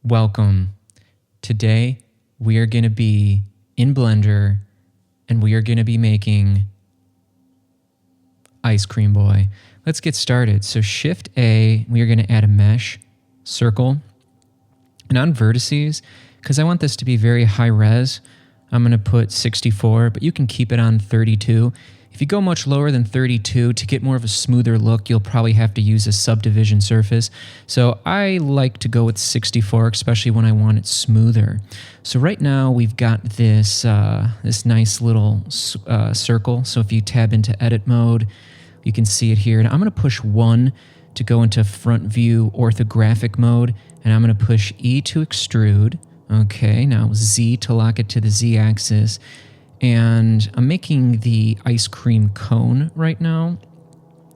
Welcome. Today we are going to be in Blender and we are going to be making Ice Cream Boy. Let's get started. So Shift A, we are going to add a mesh circle. And on vertices, because I want this to be very high res, I'm going to put 64, but you can keep it on 32. If you go much lower than 32 to get more of a smoother look, you'll probably have to use a subdivision surface. So I like to go with 64, especially when I want it smoother. So right now we've got this, this nice little circle. So if you tab into edit mode, you can see it here. And I'm going to push 1 to go into front view orthographic mode. And I'm going to push E to extrude. Okay, now Z to lock it to the Z axis. And I'm making the ice cream cone right now.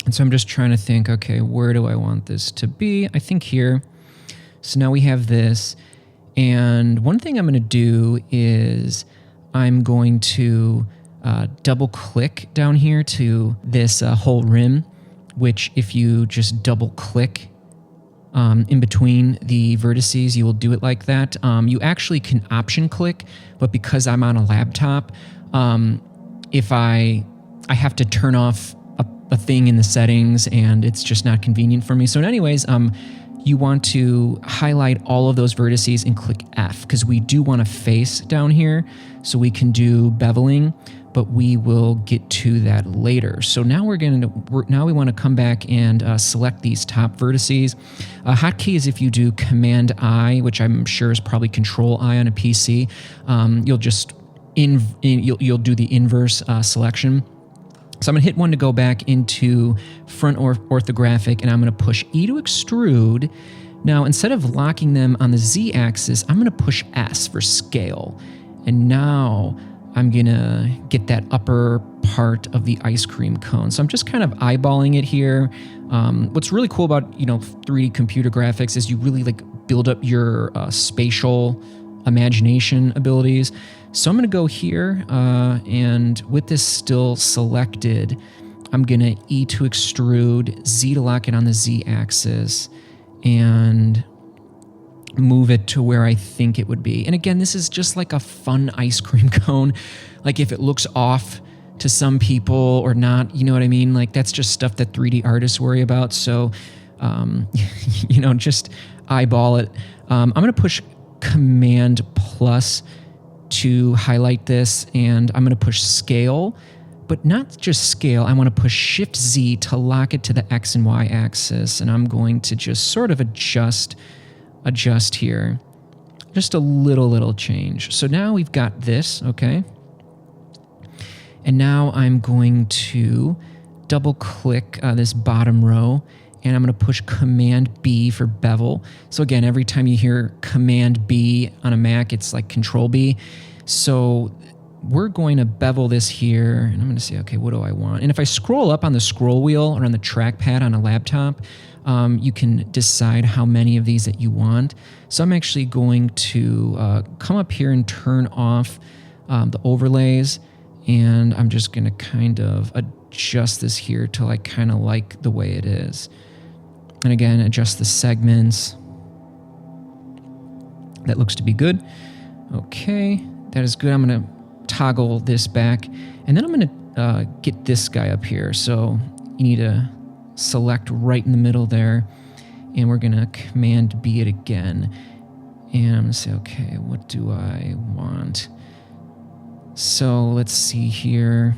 And so I'm just trying to think, okay, where do I want this to be? I think here. So now we have this. And one thing I'm going to do is I'm going to double click down here to this whole rim, which if you just double click in between the vertices, you will do it like that. You actually can option click, but because I'm on a laptop, if I have to turn off a thing in the settings and it's just not convenient for me. So anyways, you want to highlight all of those vertices and click F because we do want a face down here so we can do beveling, but we will get to that later. So now now we want to come back and select these top vertices. Hotkey is if you do Command I, which I'm sure is probably Control I on a PC. You'll just you'll do the inverse selection. So I'm going to hit 1 to go back into front orthographic, and I'm going to push E to extrude. Now, instead of locking them on the Z axis, I'm going to push S for scale. And now I'm going to get that upper part of the ice cream cone. So I'm just kind of eyeballing it here. What's really cool about 3D computer graphics is you really build up your spatial imagination abilities. So I'm going to go here, and with this still selected, I'm going to E to extrude, Z to lock it on the Z axis, and move it to where I think it would be. And again, this is just like a fun ice cream cone. Like if it looks off to some people or not, you know what I mean? Like that's just stuff that 3D artists worry about. So, just eyeball it. I'm going to push Command plus to highlight this, and I'm going to push scale, but not just scale. I want to push Shift Z to lock it to the X and Y axis, and I'm going to just sort of adjust here. Just a little change. So now we've got this, okay? And now I'm going to double click this bottom row, and I'm going to push Command B for bevel. So again, every time you hear Command B on a Mac, it's like Control B. So we're going to bevel this here, and I'm going to say, okay, what do I want? And if I scroll up on the scroll wheel or on the trackpad on a laptop, you can decide how many of these that you want. So I'm actually going to come up here and turn off the overlays, and I'm just going to kind of adjust this here till I kind of like the way it is. And again, adjust the segments. That looks to be good. Okay, that is good. I'm going to toggle this back, and then I'm going to get this guy up here. So you need to select right in the middle there, and we're going to Command B it again. And I'm going to say, okay, what do I want? So let's see here.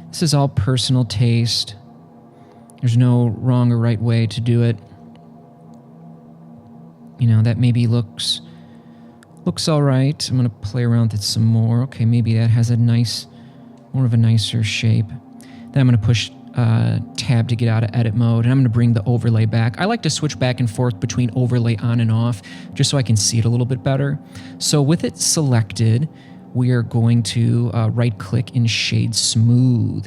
This is all personal taste. There's no wrong or right way to do it. That maybe looks all right. I'm going to play around with it some more. Okay, maybe that has more of a nicer shape. Then I'm going to push tab to get out of edit mode, and I'm going to bring the overlay back. I like to switch back and forth between overlay on and off just so I can see it a little bit better. So with it selected, we are going to right click and shade smooth.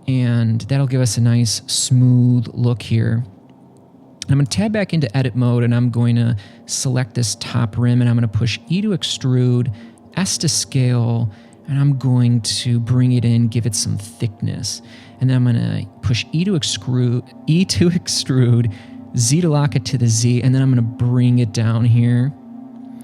And that'll give us a nice smooth look here. I'm going to tab back into edit mode, and I'm going to select this top rim, and I'm going to push E to extrude, S to scale, and I'm going to bring it in, give it some thickness. And then I'm going to push E to extrude, Z to lock it to the Z, and then I'm going to bring it down here.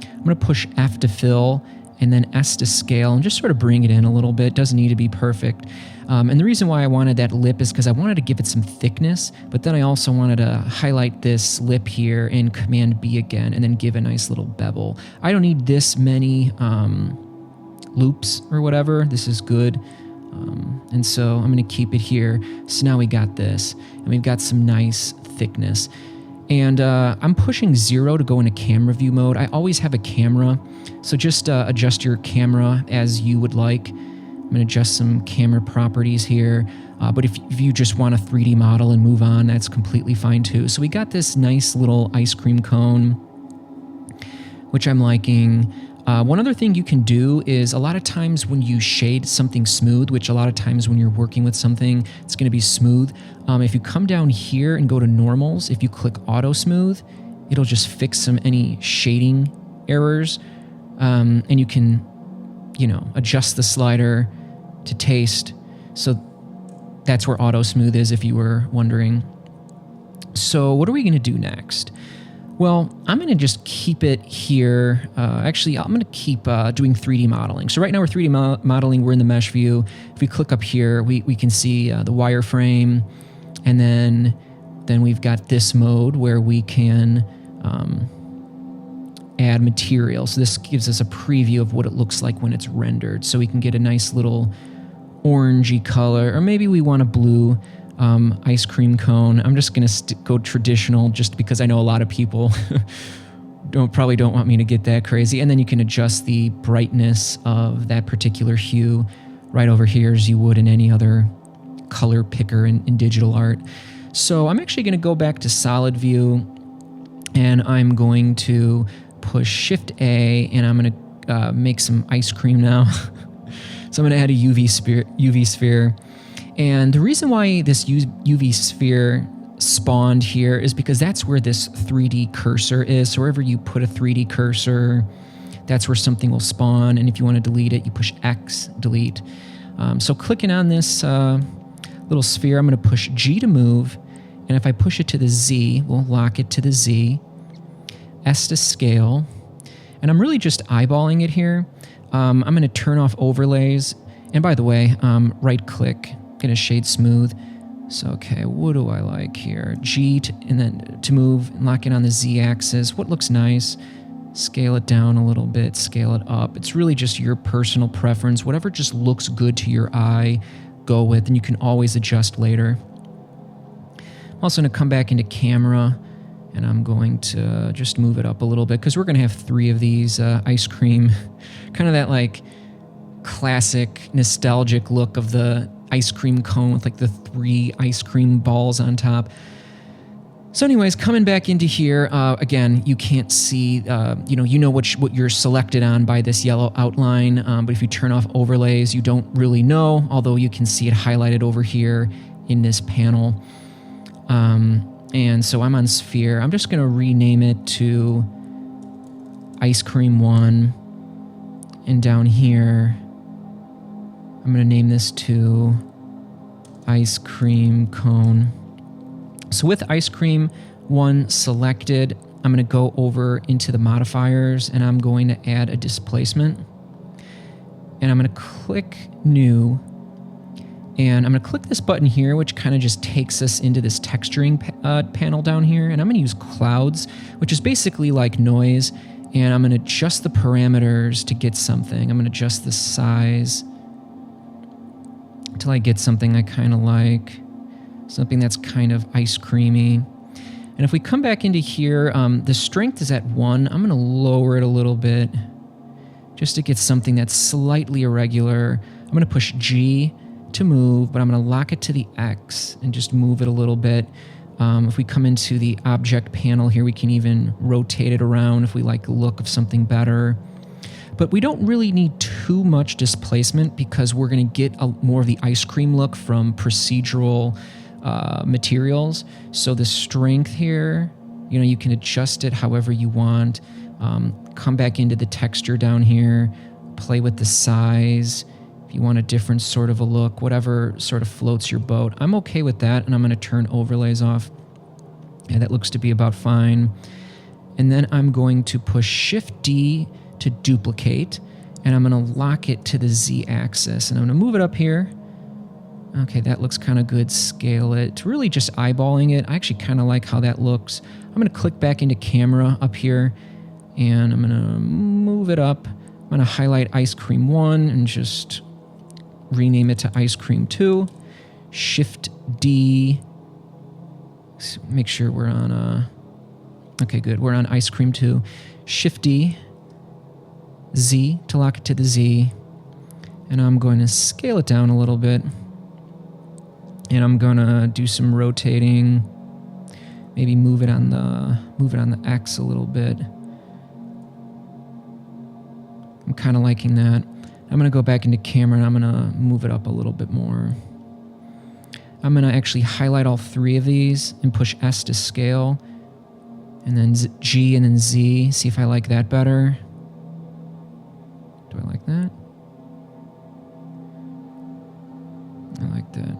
I'm going to push F to fill, and then S to scale, and just sort of bring it in a little bit. Doesn't need to be perfect. And the reason why I wanted that lip is because I wanted to give it some thickness, but then I also wanted to highlight this lip here and Command B again, and then give a nice little bevel. I don't need this many loops or whatever. This is good. And so I'm going to keep it here. So now we got this, and we've got some nice thickness. And I'm pushing 0 to go into camera view mode. I always have a camera, so just adjust your camera as you would like. I'm going to adjust some camera properties here. But if you just want a 3D model and move on, that's completely fine too. So we got this nice little ice cream cone, which I'm liking. One other thing you can do is a lot of times when you shade something smooth, which a lot of times when you're working with something, it's going to be smooth. If you come down here and go to normals, if you click auto smooth, it'll just fix any shading errors. And you can, adjust the slider to taste. So that's where auto smooth is, if you were wondering. So what are we going to do next? Well, I'm going to just keep it here. Actually, I'm going to keep doing 3D modeling. So right now we're 3D modeling. We're in the mesh view. If we click up here, we can see the wireframe. And then we've got this mode where we can add material. So this gives us a preview of what it looks like when it's rendered. So we can get a nice little orangey color, or maybe we want a blue ice cream cone. I'm just going to go traditional just because I know a lot of people probably don't want me to get that crazy. And then you can adjust the brightness of that particular hue right over here as you would in any other color picker in digital art. So I'm actually going to go back to solid view, and I'm going to push Shift A, and I'm going to make some ice cream now. So I'm going to add a UV sphere. And the reason why this UV sphere spawned here is because that's where this 3D cursor is. So wherever you put a 3D cursor, that's where something will spawn. And if you want to delete it, you push X, delete. So clicking on this little sphere, I'm going to push G to move. And if I push it to the Z, we'll lock it to the Z. S to scale. And I'm really just eyeballing it here. I'm going to turn off overlays. And by the way, right click, going to shade smooth. So, okay, what do I like here? G and then to move and lock it on the Z axis. What looks nice? Scale it down a little bit, scale it up. It's really just your personal preference. Whatever just looks good to your eye, go with, and you can always adjust later. I'm also going to come back into camera, and I'm going to just move it up a little bit because we're going to have 3 of these ice cream, kind of that like classic nostalgic look of the ice cream cone with like the 3 ice cream balls on top. So anyways, coming back into here, again, you can't see, you know what you're selected on by this yellow outline, but if you turn off overlays, you don't really know, although you can see it highlighted over here in this panel. And so I'm on sphere. I'm just going to rename it to Ice Cream 1. And down here, I'm going to name this to Ice Cream Cone. So with Ice Cream 1 selected, I'm going to go over into the modifiers, and I'm going to add a displacement. And I'm going to click New. And I'm going to click this button here, which kind of just takes us into this texturing panel down here. And I'm going to use clouds, which is basically like noise. And I'm going to adjust the parameters to get something. I'm going to adjust the size until I get something I kind of like, something that's kind of ice creamy. And if we come back into here, the strength is at 1. I'm going to lower it a little bit just to get something that's slightly irregular. I'm going to push G to move, but I'm going to lock it to the X and just move it a little bit. If we come into the object panel here, we can even rotate it around if we like the look of something better. But we don't really need too much displacement because we're going to get more of the ice cream look from procedural materials. So the strength here, you can adjust it however you want. Come back into the texture down here, play with the size. If you want a different sort of a look, whatever sort of floats your boat. I'm okay with that, and I'm going to turn overlays off. Yeah, that looks to be about fine. And then I'm going to push Shift D to duplicate, and I'm going to lock it to the Z axis. And I'm going to move it up here. Okay, that looks kind of good. Scale it. It's really just eyeballing it. I actually kind of like how that looks. I'm going to click back into camera up here, and I'm going to move it up. I'm going to highlight Ice Cream 1 and just rename it to Ice Cream 2. Shift D. Make sure we're on... Okay, good. We're on Ice Cream 2. Shift D, Z to lock it to the Z. And I'm going to scale it down a little bit. And I'm going to do some rotating. Maybe move it on the X a little bit. I'm kind of liking that. I'm going to go back into camera and I'm going to move it up a little bit more. I'm going to actually highlight all three of these and push S to scale. And then G and then Z. See if I like that better. Do I like that? I like that.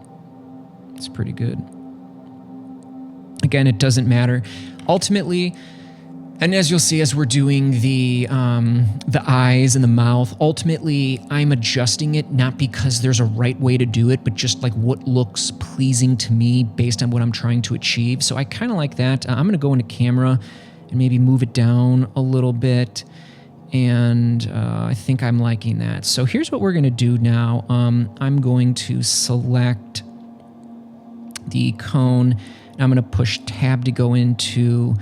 It's pretty good. Again, it doesn't matter. Ultimately, and as you'll see as we're doing the eyes and the mouth, ultimately I'm adjusting it not because there's a right way to do it, but just like what looks pleasing to me based on what I'm trying to achieve. So I kind of like that. I'm going to go into camera and maybe move it down a little bit. And I think I'm liking that. So here's what we're going to do now. I'm going to select the cone. And I'm going to push Tab to go into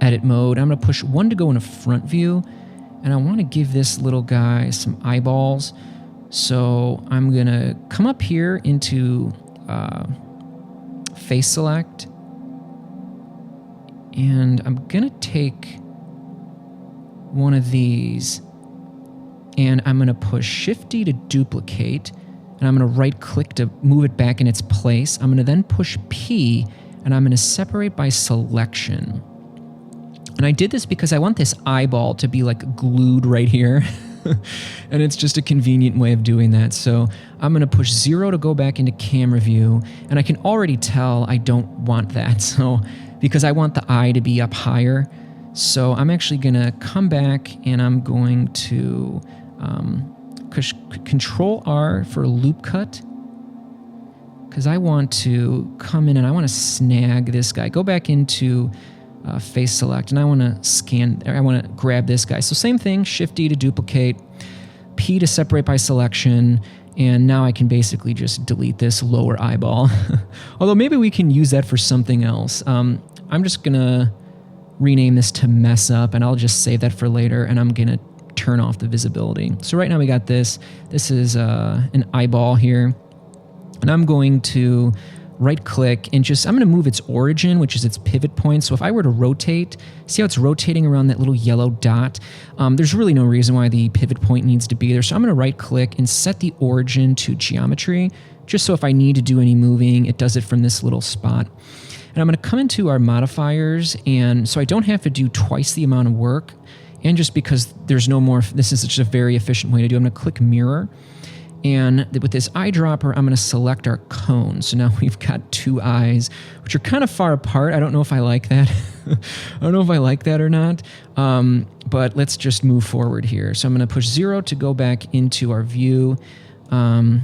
edit mode. I'm going to push 1 to go into front view, and I want to give this little guy some eyeballs. So I'm going to come up here into face select, and I'm going to take one of these, and I'm going to push Shift D to duplicate, and I'm going to right click to move it back in its place. I'm going to then push P, and I'm going to separate by selection. And I did this because I want this eyeball to be like glued right here. And it's just a convenient way of doing that. So I'm going to push 0 to go back into camera view. And I can already tell I don't want that. So because I want the eye to be up higher. So I'm actually going to come back and I'm going to push Control R for loop cut. Because I want to come in and I want to snag this guy. Go back into face select, and I want to grab this guy. So same thing, Shift D to duplicate, P to separate by selection, and now I can basically just delete this lower eyeball. Although maybe we can use that for something else. I'm just gonna rename this to mess up, and I'll just save that for later, and I'm gonna turn off the visibility. So right now we got this. This is an eyeball here, and I'm going to right click and I'm going to move its origin, which is its pivot point. So if I were to rotate, see how it's rotating around that little yellow dot? There's really no reason why the pivot point needs to be there. So I'm going to right click and set the origin to geometry, just so if I need to do any moving, it does it from this little spot. And I'm going to come into our modifiers, and so I don't have to do twice the amount of work. And just because there's no more, this is just a very efficient way to do it, I'm going to click mirror. And with this eyedropper, I'm going to select our cone. So now we've got two eyes, which are kind of far apart. I don't know if I like that. I don't know if I like that or not. But let's just move forward here. So I'm going to push 0 to go back into our view. And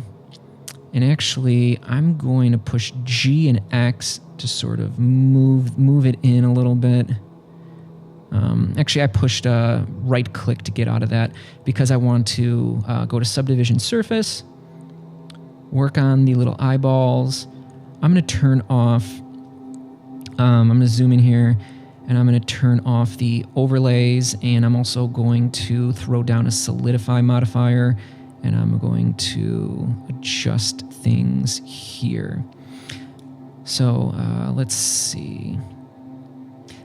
actually, I'm going to push G and X to sort of move it in a little bit. Actually, I pushed right click to get out of that because I want to go to subdivision surface, work on the little eyeballs. I'm going to turn off, I'm going to zoom in here, and I'm going to turn off the overlays, and I'm also going to throw down a Solidify modifier, and I'm going to adjust things here. So let's see.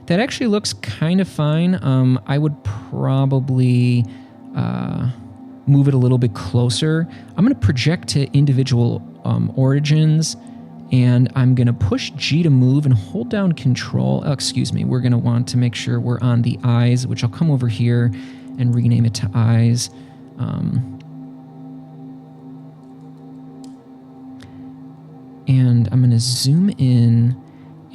That actually looks kind of fine. I would probably move it a little bit closer. I'm going to project to individual origins, and I'm going to push G to move and hold down Control. Oh, excuse me. We're going to want to make sure we're on the eyes, which I'll come over here and rename it to eyes. And I'm going to zoom in,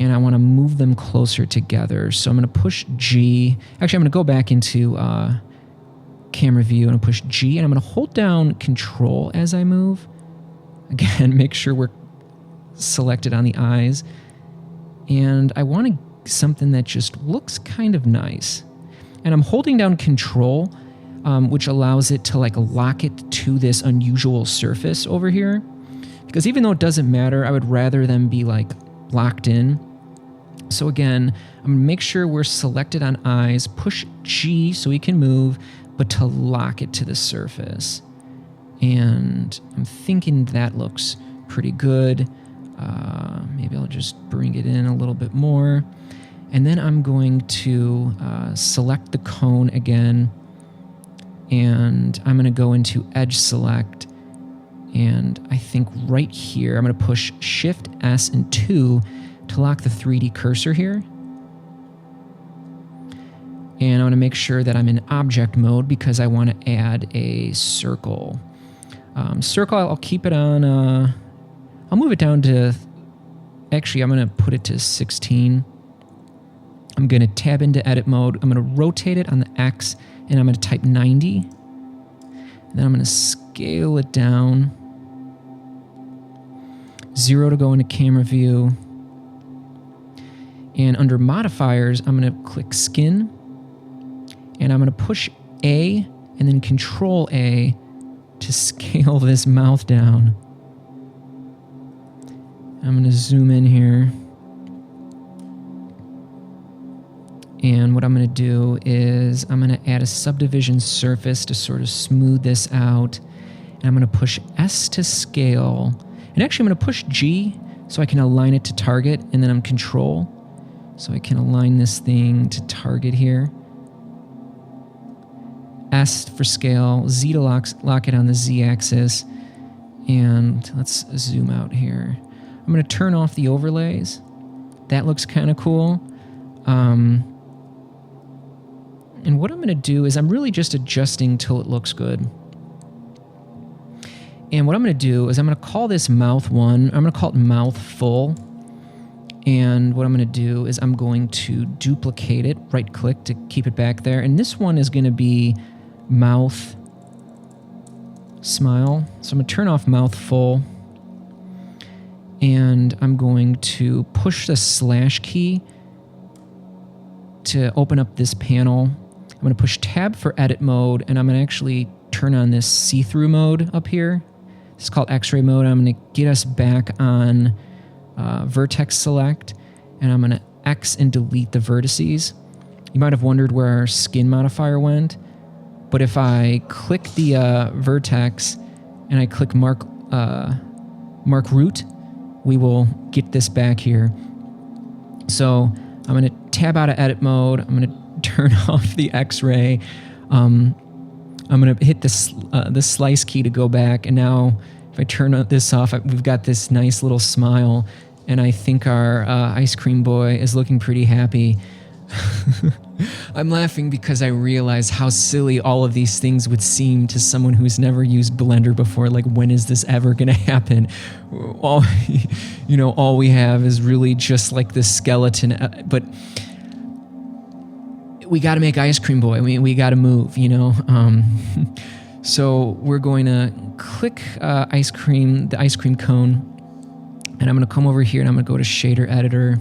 and I want to move them closer together. So I'm going to push G. Actually, I'm going to go back into camera view and push G, and I'm going to hold down Control as I move. Again, make sure we're selected on the eyes. And I want something that just looks kind of nice. And I'm holding down Control, which allows it to like lock it to this unusual surface over here. Because even though it doesn't matter, I would rather them be like locked in. So again, I'm gonna make sure we're selected on eyes, push G so we can move, but to lock it to the surface. And I'm thinking that looks pretty good. Maybe I'll just bring it in a little bit more. And then I'm going to select the cone again. And I'm going to go into Edge Select. And I think right here, I'm going to push Shift S and 2 to lock the 3D cursor here. And I want to make sure that I'm in object mode because I want to add a circle. Circle, I'll keep it on, I'll move it down to, actually I'm going to put it to 16. I'm going to tab into edit mode. I'm going to rotate it on the X and I'm going to type 90. And then I'm going to scale it down. 0 to go into camera view. And under modifiers, I'm going to click skin. And I'm going to push A and then Control A to scale this mouth down. I'm going to zoom in here. And what I'm going to do is I'm going to add a subdivision surface to sort of smooth this out. And I'm going to push S to scale. And actually I'm going to push G so I can align it to target. And then I'm Control so I can align this thing to target here. S for scale, Z to lock it on the Z axis. And let's zoom out here. I'm going to turn off the overlays. That looks kind of cool. And what I'm going to do is I'm really just adjusting till it looks good. And what I'm going to do is I'm going to call this mouth 1. I'm going to call it mouth full. And what I'm going to do is I'm going to duplicate it, right click to keep it back there. And this one is going to be mouth smile. So I'm going to turn off mouth full. And I'm going to push the slash key to open up this panel. I'm going to push tab for edit mode, and I'm going to actually turn on this see-through mode up here. This is called X-ray mode. I'm going to get us back on vertex select, and I'm going to X and delete the vertices. You might have wondered where our skin modifier went, but if I click the vertex and I click mark root, we will get this back here. So I'm going to tab out of edit mode. I'm going to turn off the X-ray. I'm going to hit the slice key to go back. And now if I turn this off, we've got this nice little smile. And I think our ice cream boy is looking pretty happy. I'm laughing because I realize how silly all of these things would seem to someone who's never used Blender before. Like, when is this ever going to happen? All we have is really just like this skeleton. But we got to make ice cream boy. We got to move, So we're going to click the ice cream cone. And I'm going to come over here and I'm going to go to shader editor.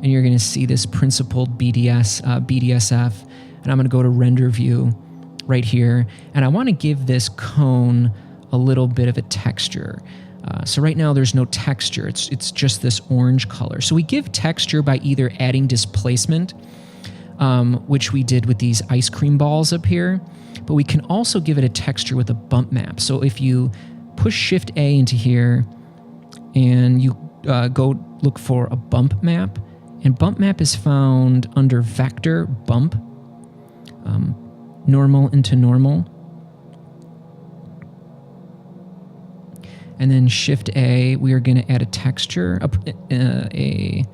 And you're going to see this principled BDSF. And I'm going to go to render view right here. And I want to give this cone a little bit of a texture. So right now there's no texture. It's just this orange color. So we give texture by either adding displacement, which we did with these ice cream balls up here. But we can also give it a texture with a bump map. So if you push Shift A into here and you go look for a bump map, and bump map is found under vector bump, normal into normal. And then Shift A, we are going to add a texture, a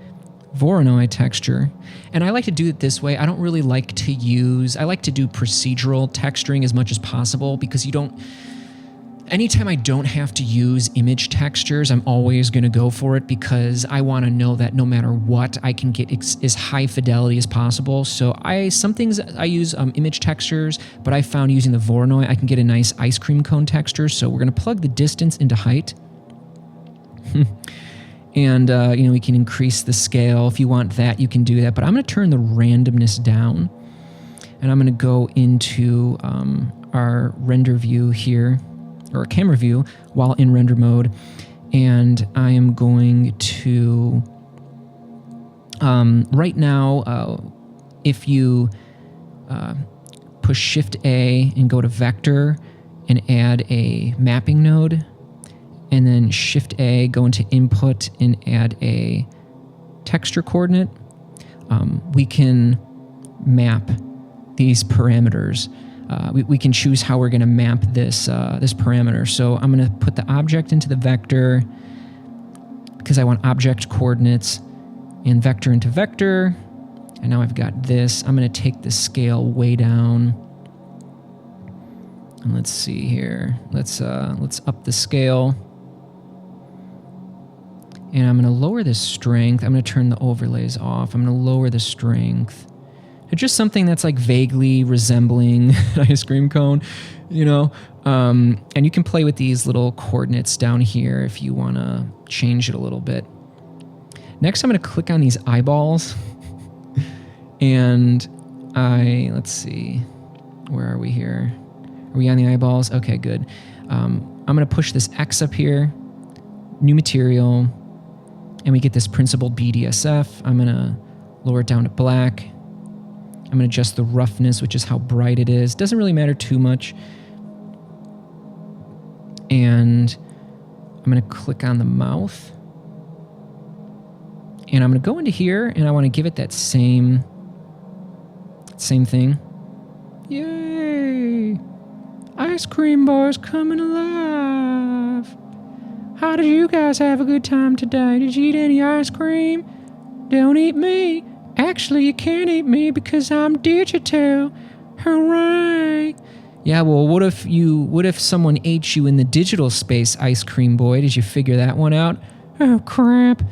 Voronoi texture. And I like to do it this way. I don't really like to I like to do procedural texturing as much as possible because you don't, Anytime I don't have to use image textures, I'm always going to go for it because I want to know that no matter what, I can get as high fidelity as possible. So some things I use image textures, but I found using the Voronoi, I can get a nice ice cream cone texture. So we're going to plug the distance into height. And, we can increase the scale. If you want that, you can do that. But I'm going to turn the randomness down. And I'm going to go into our render view here, or camera view, while in render mode. And I am going to, right now, if you push Shift A and go to Vector and add a mapping node, and then Shift A, go into Input and add a texture coordinate, we can map these parameters. We can choose how we're going to map this parameter. So I'm going to put the object into the vector because I want object coordinates, and vector into vector. And now I've got this. I'm going to take the scale way down. And let's see here. Let's up the scale. And I'm going to lower the strength. I'm going to turn the overlays off. I'm going to lower the strength. It's just something that's like vaguely resembling an ice cream cone, and you can play with these little coordinates down here if you want to change it a little bit. Next, I'm going to click on these eyeballs, and let's see, where are we here? Are we on the eyeballs? Okay, good. I'm going to push this X up here, new material, and we get this principled BDSF. I'm going to lower it down to black. I'm going to adjust the roughness, which is how bright it is. Doesn't really matter too much. And I'm going to click on the mouth. And I'm going to go into here, and I want to give it that same thing. Yay! Ice cream bar's coming alive. How did you guys have a good time today? Did you eat any ice cream? Don't eat me. Actually, you can't eat me because I'm digital. Hooray! Yeah, well, what if someone ate you in the digital space, Ice Cream Boy? Did you figure that one out? Oh, crap.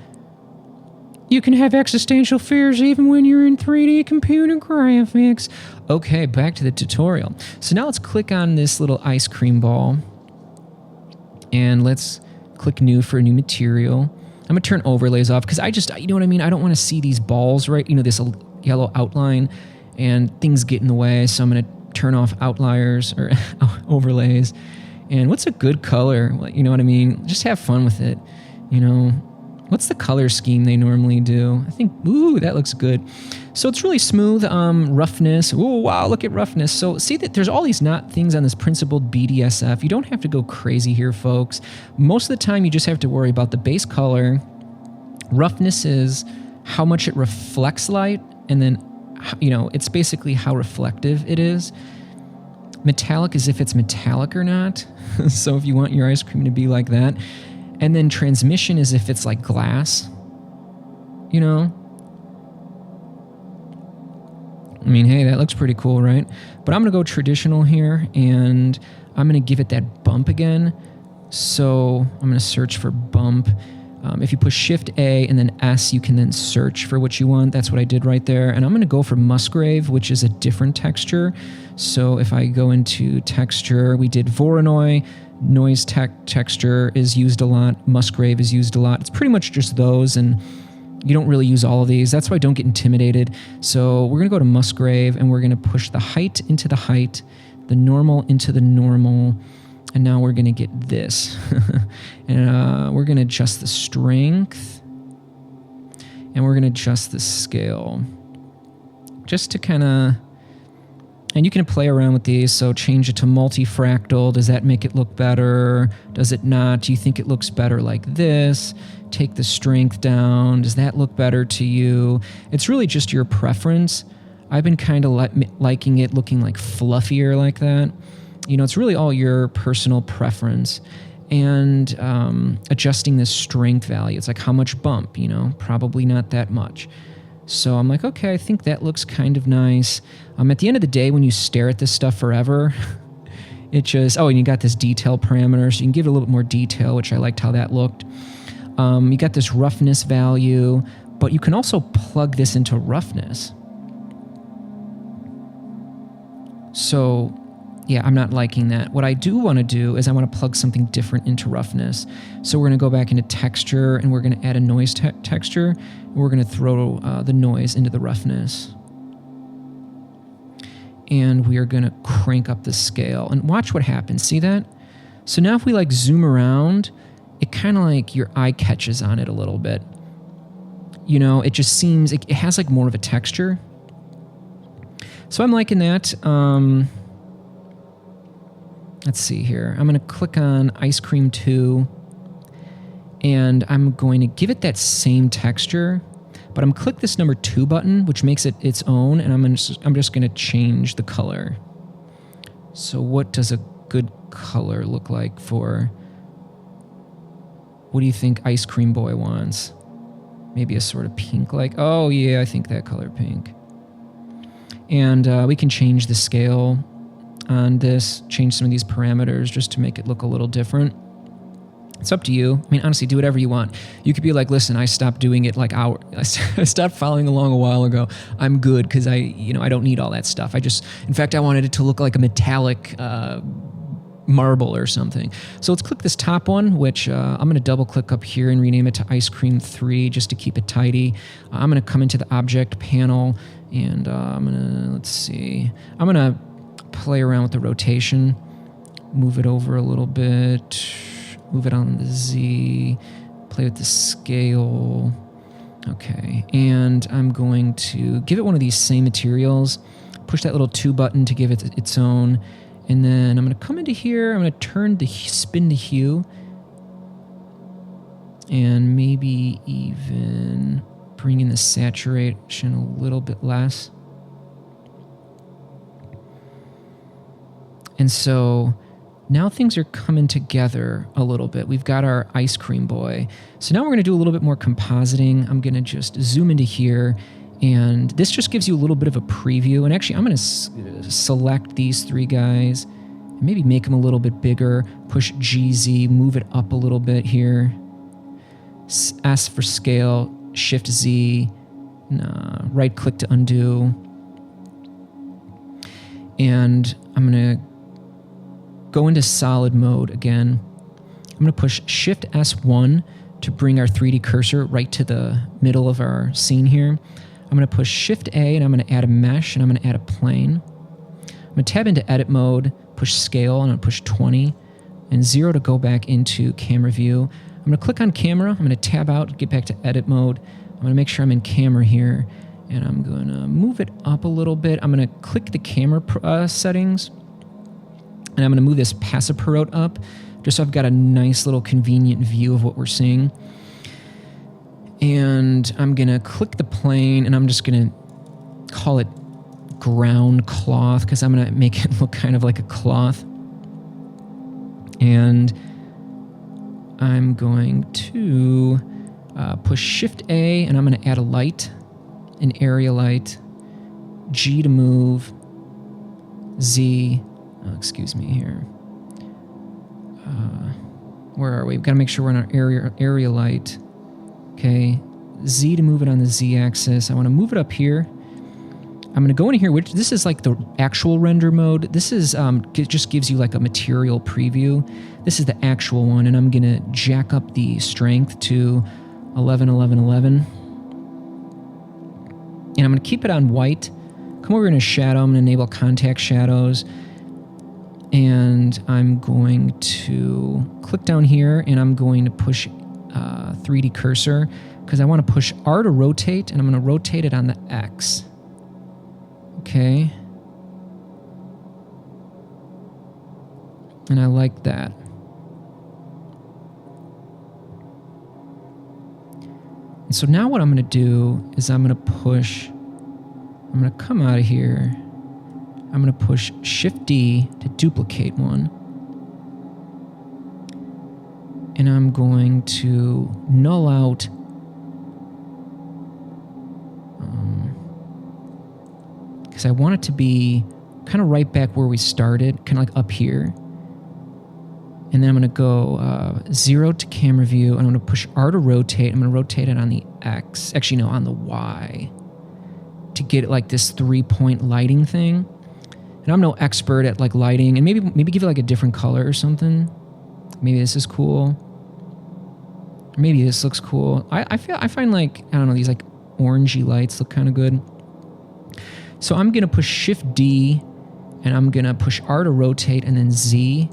You can have existential fears even when you're in 3D computer graphics. Okay, back to the tutorial. So now let's click on this little ice cream ball. And let's click New for a new material. I'm going to turn overlays off because you know what I mean? I don't want to see these balls, right? This yellow outline and things get in the way. So I'm going to turn off outliers or overlays. And what's a good color? You know what I mean? Just have fun with it. What's the color scheme they normally do? I think, ooh, that looks good. So it's really smooth. Roughness. Ooh, wow, look at roughness. So see that there's all these things on this principled BDSF. You don't have to go crazy here, folks. Most of the time, you just have to worry about the base color. Roughness is how much it reflects light, and then, it's basically how reflective it is. Metallic is if it's metallic or not. So if you want your ice cream to be like that. And then transmission is if it's like glass, I mean, hey, that looks pretty cool, right? But I'm going to go traditional here, and I'm going to give it that bump again. So I'm going to search for bump. If you push Shift A and then S, you can then search for what you want. That's what I did right there. And I'm going to go for Musgrave, which is a different texture. So if I go into texture, we did Voronoi. Noise texture is used a lot. Musgrave is used a lot. It's pretty much just those, and you don't really use all of these. That's why I don't get intimidated. So we're going to go to Musgrave, and we're going to push the height into the height, the normal into the normal, and now we're going to get this. And we're going to adjust the strength, and we're going to adjust the scale. Just to kind of... And you can play around with these, so change it to multifractal. Does that make it look better? Does it not? Do you think it looks better like this? Take the strength down. Does that look better to you? It's really just your preference. I've been kind of liking it looking like fluffier like that. It's really all your personal preference. And adjusting the strength value. It's like how much bump, probably not that much. So I'm like, okay, I think that looks kind of nice. At the end of the day, when you stare at this stuff forever, It just, oh, and you got this detail parameter, so you can give it a little bit more detail, which I liked how that looked. You got this roughness value, but you can also plug this into roughness. So, yeah, I'm not liking that. What I do want to do is I want to plug something different into roughness. So we're going to go back into texture, and we're going to add a noise texture, and we're going to throw the noise into the roughness. And we are going to crank up the scale. And watch what happens. See that? So now if we like zoom around, it kind of like your eye catches on it a little bit. You know, it just seems, it has like more of a texture. So I'm liking that. Let's see here. I'm going to click on Ice Cream 2. And I'm going to give it that same texture. But I'm going to click this number 2 button, which makes it its own, and I'm just going to change the color. So what does a good color look like for, what do you think Ice Cream Boy wants? Maybe a sort of pink like, oh yeah, I think that color pink. And we can change the scale on this, change some of these parameters just to make it look a little different. It's up to you. I mean, honestly, do whatever you want. You could be like, listen, I stopped doing it like I stopped following along a while ago. I'm good because I don't need all that stuff. In fact, I wanted it to look like a metallic marble or something. So let's click this top one, which I'm going to double click up here and rename it to Ice Cream 3 just to keep it tidy. I'm going to come into the object panel and let's see. I'm going to play around with the rotation, move it over a little bit. Move it on the Z, play with the scale. Okay, and I'm going to give it one of these same materials, push that little 2 button to give it its own, and then I'm going to come into here, I'm going to spin the hue, and maybe even bring in the saturation a little bit less. And so now things are coming together a little bit. We've got our Ice Cream Boy. So now we're going to do a little bit more compositing. I'm going to just zoom into here, and this just gives you a little bit of a preview. And actually, I'm going to select these 3 guys, and maybe make them a little bit bigger, push GZ, move it up a little bit here. S for scale, Shift Z, right click to undo. And I'm going to go into solid mode again. I'm going to push Shift S1 to bring our 3D cursor right to the middle of our scene here. I'm going to push Shift A and I'm going to add a mesh and I'm going to add a plane. I'm going to tab into edit mode, push scale, and I'm going to push 20 and 0 to go back into camera view. I'm going to click on camera. I'm going to tab out, get back to edit mode. I'm going to make sure I'm in camera here, and I'm going to move it up a little bit. I'm going to click the camera settings. And I'm going to move this passive perote up, just so I've got a nice little convenient view of what we're seeing. And I'm going to click the plane, and I'm just going to call it ground cloth, because I'm going to make it look kind of like a cloth. And I'm going to push Shift A, and I'm going to add a light, an area light, G to move, Z. Excuse me here. Where are we? We've got to make sure we're on our area light. Okay. Z to move it on the Z axis. I want to move it up here. I'm going to go in here, which this is like the actual render mode. This is it just gives you like a material preview. This is the actual one, and I'm going to jack up the strength to 11, 11, 11. And I'm going to keep it on white. Come over into shadow. I'm going to enable contact shadows. And I'm going to click down here, and I'm going to push 3D cursor, because I want to push R to rotate, and I'm going to rotate it on the X. Okay. And I like that. And so now what I'm going to do is I'm going to come out of here. I'm going to push Shift D to duplicate one. And I'm going to null out because I want it to be kind of right back where we started, kind of like up here. And then I'm going to go 0 to camera view, and I'm going to push R to rotate. I'm going to rotate it on the X, actually no, on the Y, to get like this 3-point lighting thing. And I'm no expert at like lighting, and maybe give it like a different color or something. Maybe this is cool. Maybe this looks cool. I find like, I don't know, these like orangey lights look kind of good. So I'm gonna push Shift D, and I'm gonna push R to rotate, and then Z,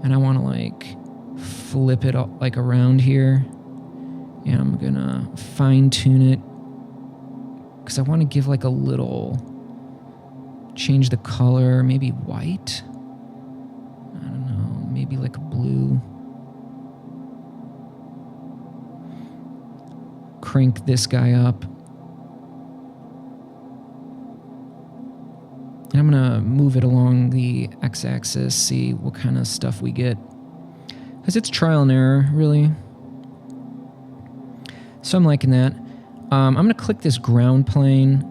and I want to like flip it like around here, and I'm gonna fine tune it because I want to give like a little, change the color, maybe white. I don't know, maybe like a blue. Crank this guy up. And I'm going to move it along the x-axis, see what kind of stuff we get. Because it's trial and error, really. So I'm liking that. I'm going to click this ground plane,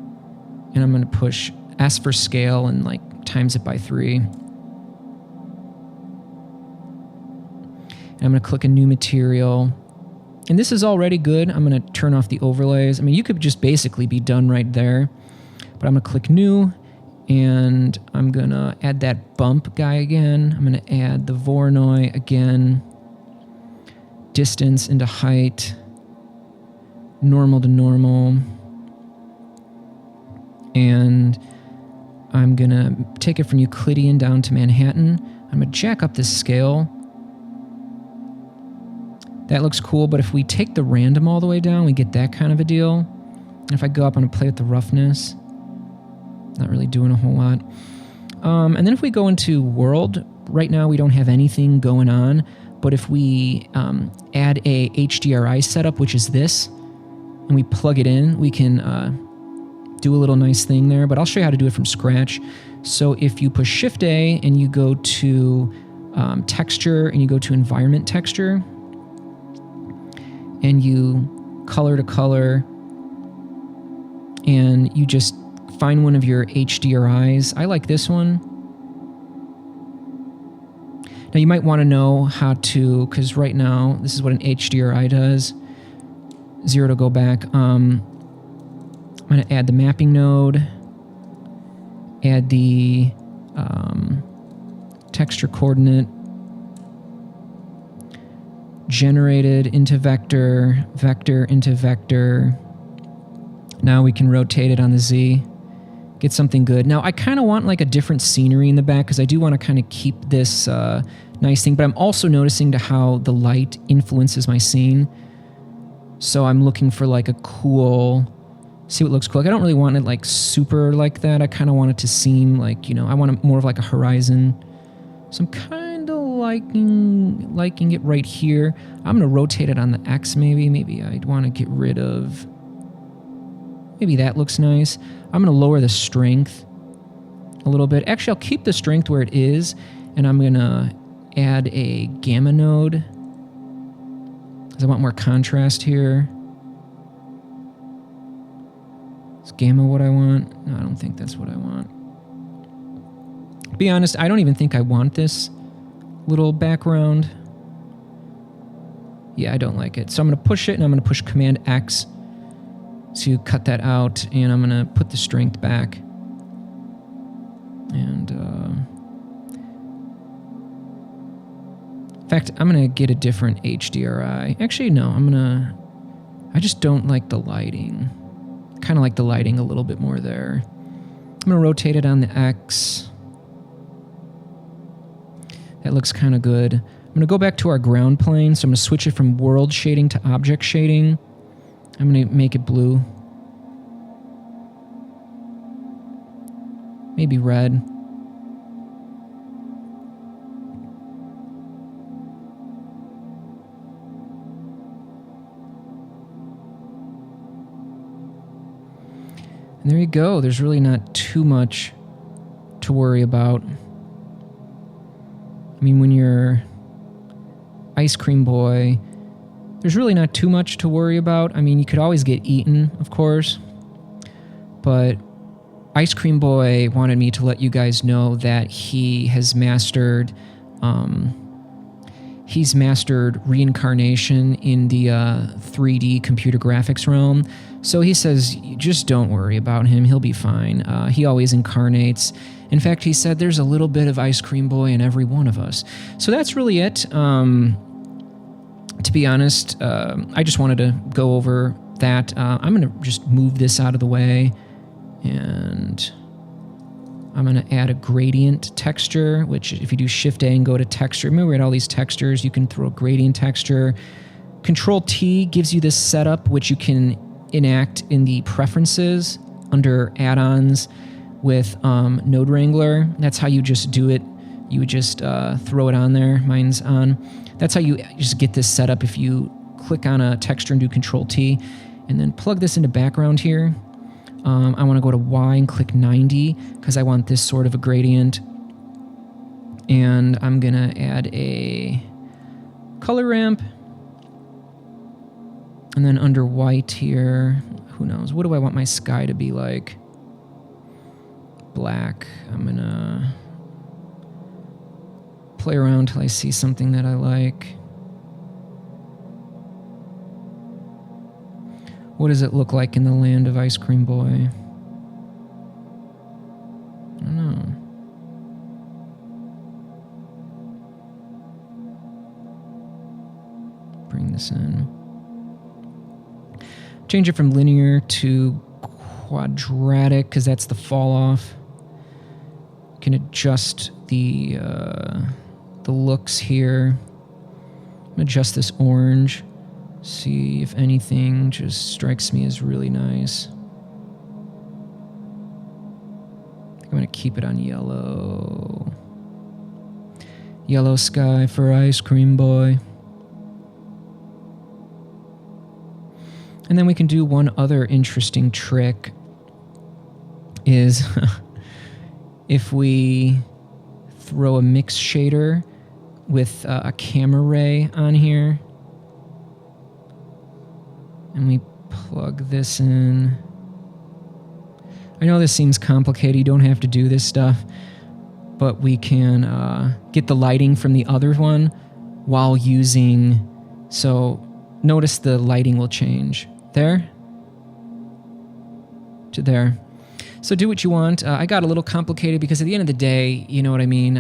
and I'm going to push S for scale and like times it by 3. And I'm going to click a new material. And this is already good. I'm going to turn off the overlays. I mean, you could just basically be done right there. But I'm going to click new. And I'm going to add that bump guy again. I'm going to add the Voronoi again. Distance into height. Normal to normal. And I'm going to take it from Euclidean down to Manhattan. I'm going to jack up this scale. That looks cool, but if we take the random all the way down, we get that kind of a deal. And if I go up, I'm going to play with the roughness. Not really doing a whole lot. And then if we go into world, right now we don't have anything going on, but if we add a Hdri setup, which is this, and we plug it in, we can do a little nice thing there, but I'll show you how to do it from scratch. So if you push Shift A and you go to texture and you go to environment texture, and you color to color, and you just find one of your HDRIs. I like this one. Now you might want to know how to, because right now this is what an HDRI does. 0 to go back. I'm going to add the mapping node, add the texture coordinate, generated into vector, vector into vector. Now we can rotate it on the Z, get something good. Now I kind of want like a different scenery in the back because I do want to kind of keep this nice thing, but I'm also noticing to how the light influences my scene. So I'm looking for like a cool, see what looks cool. Like I don't really want it like super like that. I kind of want it to seem like, you know, I want it more of like a horizon. So I'm kind of liking it right here. I'm going to rotate it on the X maybe. Maybe I'd want to get rid of, maybe that looks nice. I'm going to lower the strength a little bit. Actually, I'll keep the strength where it is, and I'm going to add a gamma node because I want more contrast here. Is gamma what I want? No, I don't think that's what I want. To be honest, I don't even think I want this little background. Yeah, I don't like it. So I'm going to push it, and I'm going to push Command X to cut that out, and I'm going to put the strength back. And in fact, I'm going to get a different HDRI. Actually, no, I just don't like the lighting. Kind of like the lighting a little bit more there. I'm going to rotate it on the X. That looks kind of good. I'm going to go back to our ground plane, so I'm going to switch it from world shading to object shading. I'm going to make it blue. Maybe red. And there you go. There's really not too much to worry about. I mean, when you're Ice Cream Boy, there's really not too much to worry about. I mean, you could always get eaten, of course. But Ice Cream Boy wanted me to let you guys know that he has mastered he's mastered reincarnation in the 3D computer graphics realm. So he says, just don't worry about him. He'll be fine. He always incarnates. In fact, he said there's a little bit of Ice Cream Boy in every one of us. So that's really it. To be honest, I just wanted to go over that. I'm going to just move this out of the way, and I'm going to add a gradient texture, which if you do Shift-A and go to texture, remember we had all these textures, you can throw a gradient texture. Control-T gives you this setup, which you can enact in the preferences under add-ons with Node Wrangler. That's how you just do it. You would just throw it on there. Mine's on. That's how you just get this set up if you click on a texture and do Control-T, and then plug this into background here. I want to go to Y and click 90 because I want this sort of a gradient. And I'm going to add a color ramp. And then under white here, who knows? What do I want my sky to be like? Black. I'm going to play around till I see something that I like. What does it look like in the land of Ice Cream Boy? I don't know. Bring this in. Change it from linear to quadratic because that's the fall off. Can adjust the looks here. Adjust this orange. See if anything just strikes me as really nice. I think I'm going to keep it on yellow. Yellow sky for Ice Cream Boy. And then we can do one other interesting trick is if we throw a mix shader with a camera ray on here, and we plug this in. I know this seems complicated. You don't have to do this stuff, but we can get the lighting from the other one while using... So notice the lighting will change. There to there. So do what you want. I got a little complicated because at the end of the day, you know what I mean?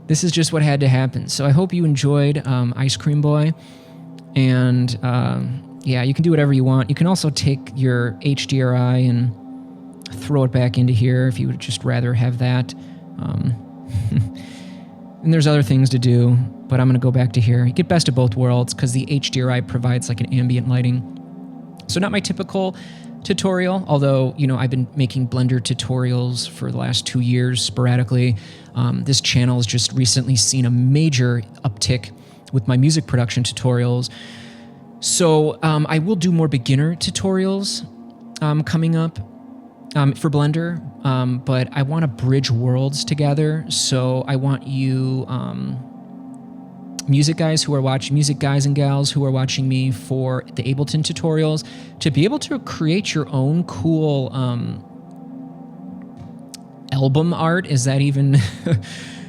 This is just what had to happen. So I hope you enjoyed Ice Cream Boy. And yeah, you can do whatever you want. You can also take your HDRI and throw it back into here if you would just rather have that. And there's other things to do, but I'm going to go back to here. You get best of both worlds because the HDRI provides like an ambient lighting. So not my typical tutorial, although, you know, I've been making Blender tutorials for the last 2 years sporadically. This channel has just recently seen a major uptick with my music production tutorials. So I will do more beginner tutorials coming up for Blender, but I want to bridge worlds together. So I want you music guys and gals who are watching me for the Ableton tutorials to be able to create your own cool album art. Is that even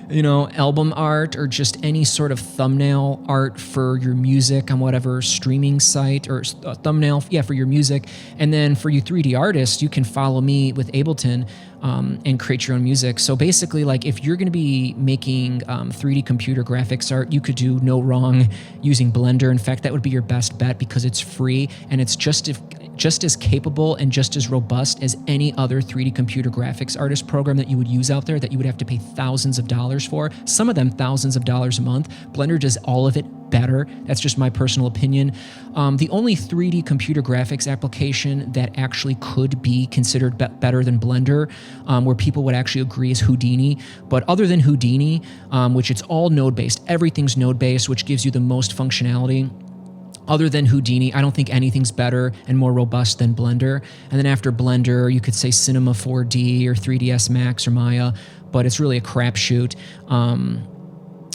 you know, album art or just any sort of thumbnail art for your music on whatever streaming site, or thumbnail, yeah, for your music. And then for you 3D artists, you can follow me with Ableton and create your own music. So basically, like if you're going to be making 3D computer graphics art, you could do no wrong using Blender. In fact, that would be your best bet because it's free and it's just as capable and just as robust as any other 3D computer graphics artist program that you would use out there that you would have to pay thousands of dollars for. Some of them thousands of dollars a month. Blender does all of it better. That's just my personal opinion. The only 3D computer graphics application that actually could be considered better than Blender, where people would actually agree, is Houdini. But other than Houdini, which it's all node-based, everything's node-based, which gives you the most functionality. Other than Houdini, I don't think anything's better and more robust than Blender. And then after Blender, you could say Cinema 4D or 3ds Max or Maya, but it's really a crapshoot.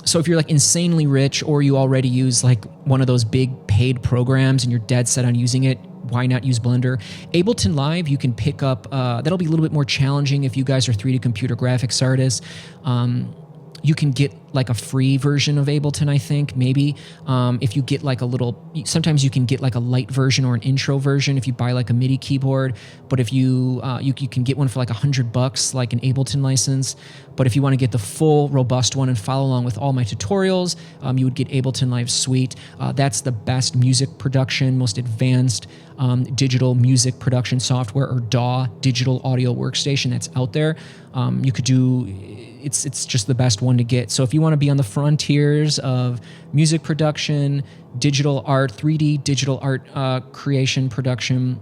So if you're like insanely rich or you already use like one of those big paid programs and you're dead set on using it, why not use Blender? Ableton Live, you can pick up, that'll be a little bit more challenging if you guys are 3D computer graphics artists. You can get like a free version of Ableton, I think, maybe. If you get like a little, sometimes you can get like a light version or an intro version if you buy like a MIDI keyboard. But if you can get one for like $100, like an Ableton license. But if you want to get the full robust one and follow along with all my tutorials, you would get Ableton Live Suite. That's the best music production, most advanced digital music production software, or DAW, digital audio workstation, that's out there. You could do, it's just the best one to get. So if you want to be on the frontiers of music production, digital art, 3D digital art creation production,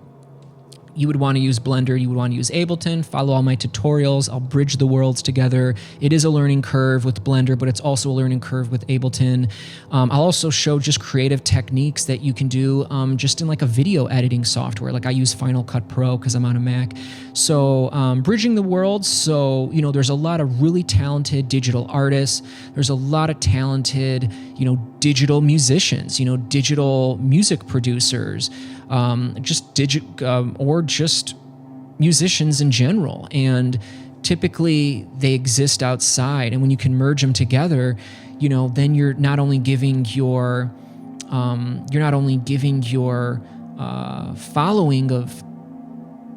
you would want to use Blender, you would want to use Ableton. Follow all my tutorials. I'll bridge the worlds together. It is a learning curve with Blender, but it's also a learning curve with Ableton. I'll also show just creative techniques that you can do just in like a video editing software. Like I use Final Cut Pro because I'm on a Mac. So bridging the worlds. So, you know, there's a lot of really talented digital artists. There's a lot of talented, you know, digital musicians, you know, digital music producers, or just musicians in general. And typically they exist outside. And when you can merge them together, you know, then you're not only giving your following of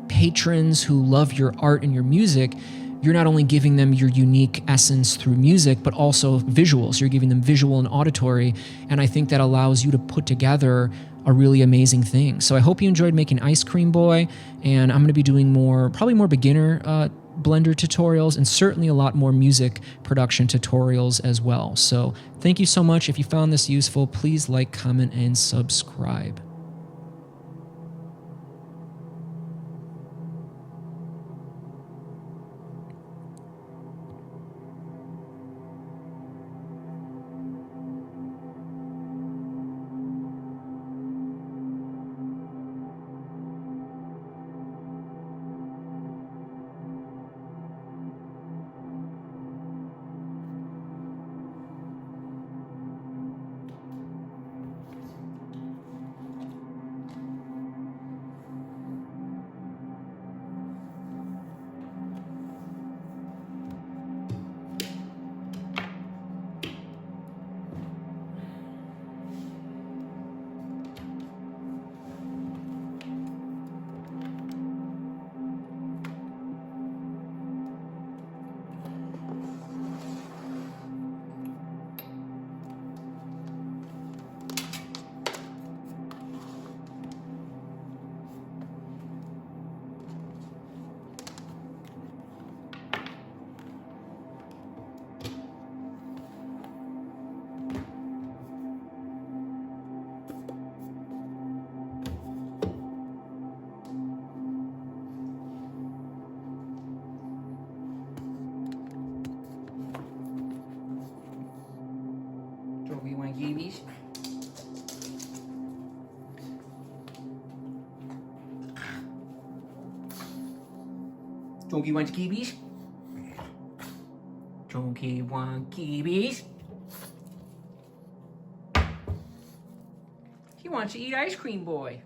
patrons who love your art and your music, you're not only giving them your unique essence through music, but also visuals. You're giving them visual and auditory. And I think that allows you to put together a really amazing thing. So I hope you enjoyed making Ice Cream Boy, and I'm going to be doing probably more beginner Blender tutorials, and certainly a lot more music production tutorials as well. So thank you so much. If you found this useful, please like, comment, and subscribe. You want to give these? Chunky wants kibis. Chunky wants kibis. He wants to eat Ice Cream Boy.